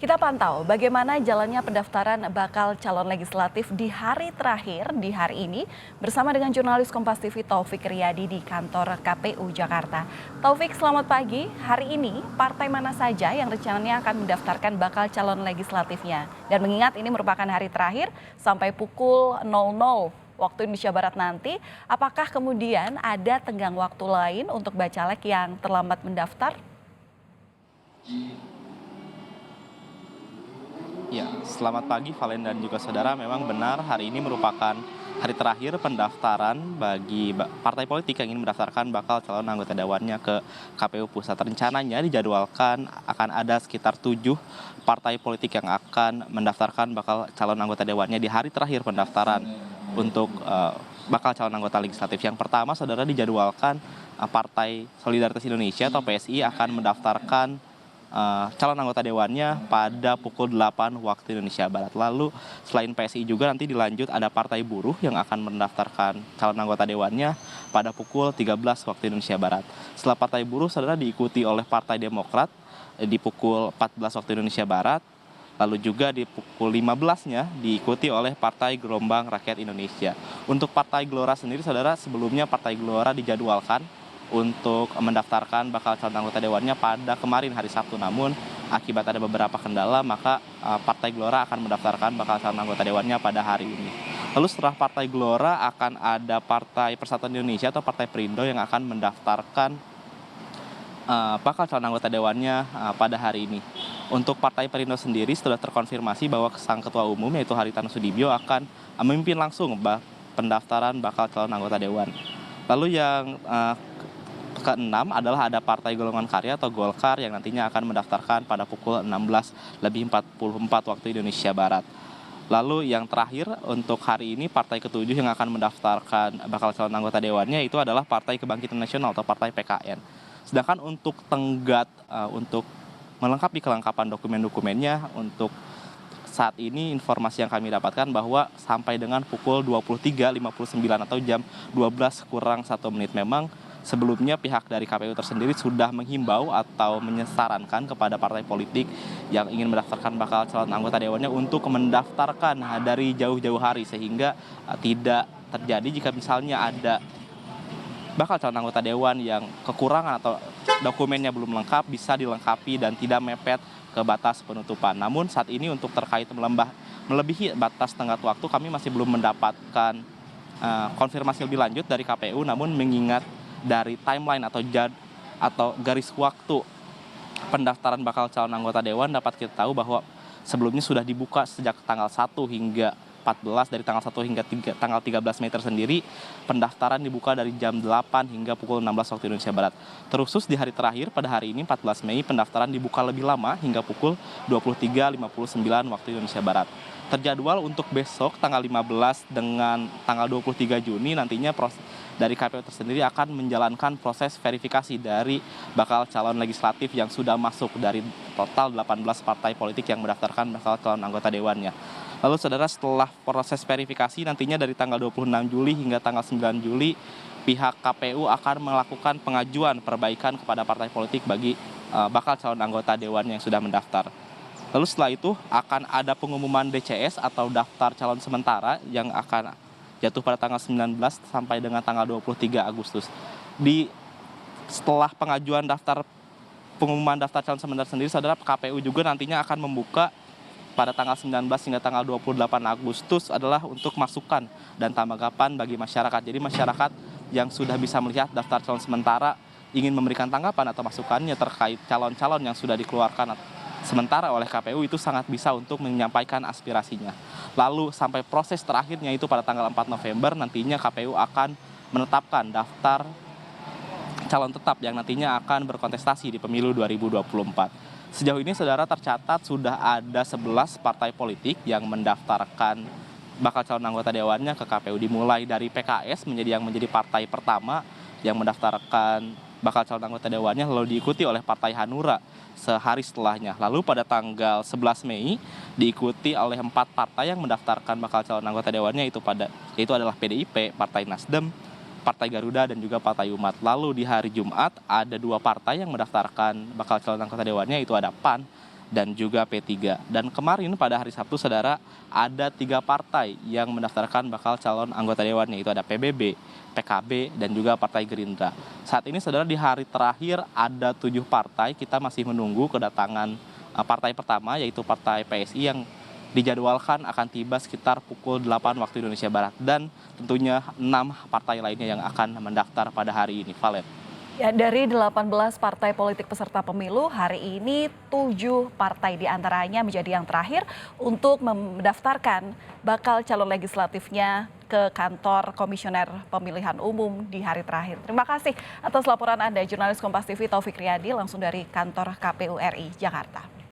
Kita pantau bagaimana jalannya pendaftaran bakal calon legislatif di hari terakhir di hari ini bersama dengan jurnalis Kompas TV Taufik Riyadi di kantor KPU Jakarta. Taufik, selamat pagi. Hari ini partai mana saja yang rencananya akan mendaftarkan bakal calon legislatifnya? Dan mengingat ini merupakan hari terakhir sampai pukul 00 waktu Indonesia Barat nanti, apakah kemudian ada tenggang waktu lain untuk bacalek yang terlambat mendaftar? Ya, selamat pagi Valen dan juga saudara. Memang benar hari ini merupakan hari terakhir pendaftaran bagi partai politik yang ingin mendaftarkan bakal calon anggota dewannya ke KPU Pusat. Rencananya dijadwalkan akan ada sekitar 7 partai politik yang akan mendaftarkan bakal calon anggota dewannya di hari terakhir pendaftaran untuk bakal calon anggota legislatif. Yang pertama, saudara, dijadwalkan Partai Solidaritas Indonesia atau PSI akan mendaftarkan calon anggota dewannya pada pukul 8 waktu Indonesia Barat. Lalu selain PSI juga nanti dilanjut ada Partai Buruh yang akan mendaftarkan calon anggota dewannya pada pukul 13 waktu Indonesia Barat. Setelah Partai Buruh, saudara, diikuti oleh Partai Demokrat di pukul 14 waktu Indonesia Barat. Lalu juga di pukul 15-nya diikuti oleh Partai Gelombang Rakyat Indonesia. Untuk Partai Gelora sendiri, saudara, sebelumnya Partai Gelora dijadwalkan untuk mendaftarkan bakal calon anggota dewannya pada kemarin hari Sabtu. Namun akibat ada beberapa kendala, maka Partai Gelora akan mendaftarkan bakal calon anggota dewannya pada hari ini. Lalu setelah Partai Gelora akan ada Partai Persatuan Indonesia atau Partai Perindo yang akan mendaftarkan bakal calon anggota dewannya pada hari ini. Untuk Partai Perindo sendiri sudah terkonfirmasi bahwa sang ketua umum yaitu Haritanu Sudibyo akan memimpin langsung pendaftaran bakal calon anggota dewan. Lalu yang keenam adalah ada Partai Golongan Karya atau Golkar yang nantinya akan mendaftarkan pada pukul 16:44 waktu Indonesia Barat. Lalu yang terakhir untuk hari ini partai ketujuh yang akan mendaftarkan bakal calon anggota dewannya itu adalah Partai Kebangkitan Nasional atau Partai PKN. Sedangkan untuk tenggat untuk melengkapi kelengkapan dokumen-dokumennya, untuk saat ini informasi yang kami dapatkan bahwa sampai dengan pukul 23.59 atau jam 12 kurang 1 menit memang sebelumnya pihak dari KPU tersendiri sudah menghimbau atau menyarankan kepada partai politik yang ingin mendaftarkan bakal calon anggota dewannya untuk mendaftarkan dari jauh-jauh hari sehingga tidak terjadi jika misalnya ada bakal calon anggota dewan yang kekurangan atau dokumennya belum lengkap bisa dilengkapi dan tidak mepet ke batas penutupan. Namun saat ini untuk terkait melebihi batas tenggat waktu kami masih belum mendapatkan konfirmasi lebih lanjut dari KPU, namun mengingat dari timeline atau garis waktu pendaftaran bakal calon anggota dewan dapat kita tahu bahwa sebelumnya sudah dibuka sejak tanggal 1 hingga 14, dari tanggal 1 hingga tanggal 13 Mei tersendiri pendaftaran dibuka dari jam 8 hingga pukul 16 waktu Indonesia Barat. Terusus di hari terakhir pada hari ini 14 Mei pendaftaran dibuka lebih lama hingga pukul 23.59 waktu Indonesia Barat. Terjadwal untuk besok tanggal 15 dengan tanggal 23 Juni nantinya dari KPU tersendiri akan menjalankan proses verifikasi dari bakal calon legislatif yang sudah masuk dari total 18 partai politik yang mendaftarkan bakal calon anggota dewannya. Lalu saudara, setelah proses verifikasi nantinya dari tanggal 26 Juli hingga tanggal 9 Juli pihak KPU akan melakukan pengajuan perbaikan kepada partai politik bagi bakal calon anggota dewan yang sudah mendaftar. Lalu setelah itu akan ada pengumuman DCS atau daftar calon sementara yang akan jatuh pada tanggal 19 sampai dengan tanggal 23 Agustus. Setelah pengajuan pengumuman daftar calon sementara sendiri, saudara, KPU juga nantinya akan membuka pada tanggal 19 hingga tanggal 28 Agustus adalah untuk masukan dan tanggapan bagi masyarakat. Jadi masyarakat yang sudah bisa melihat daftar calon sementara ingin memberikan tanggapan atau masukannya terkait calon-calon yang sudah dikeluarkan sementara oleh KPU itu sangat bisa untuk menyampaikan aspirasinya. Lalu sampai proses terakhirnya itu pada tanggal 4 November nantinya KPU akan menetapkan daftar calon tetap yang nantinya akan berkontestasi di pemilu 2024. Sejauh ini saudara tercatat sudah ada 11 partai politik yang mendaftarkan bakal calon anggota dewannya ke KPU, dimulai dari PKS yang menjadi partai pertama yang mendaftarkan bakal calon anggota dewannya, lalu diikuti oleh Partai Hanura sehari setelahnya. Lalu pada tanggal 11 Mei diikuti oleh 4 partai yang mendaftarkan bakal calon anggota dewannya yaitu adalah PDIP, Partai Nasdem, Partai Garuda dan juga Partai Umat. Lalu di hari Jumat ada 2 partai yang mendaftarkan bakal calon anggota dewannya, itu ada PAN dan juga P3. Dan kemarin pada hari Sabtu, saudara, ada 3 partai yang mendaftarkan bakal calon anggota dewannya, itu ada PBB, PKB, dan juga Partai Gerindra. Saat ini, saudara, di hari terakhir ada 7 partai, kita masih menunggu kedatangan partai pertama, yaitu Partai PSI yang dijadwalkan akan tiba sekitar pukul 8 waktu Indonesia Barat. Dan tentunya 6 partai lainnya yang akan mendaftar pada hari ini. Valen. Ya, dari 18 partai politik peserta pemilu, hari ini 7 partai diantaranya menjadi yang terakhir untuk mendaftarkan bakal calon legislatifnya ke kantor Komisioner Pemilihan Umum di hari terakhir. Terima kasih atas laporan Anda, jurnalis Kompas TV Taufik Riyadi, langsung dari kantor KPU RI Jakarta.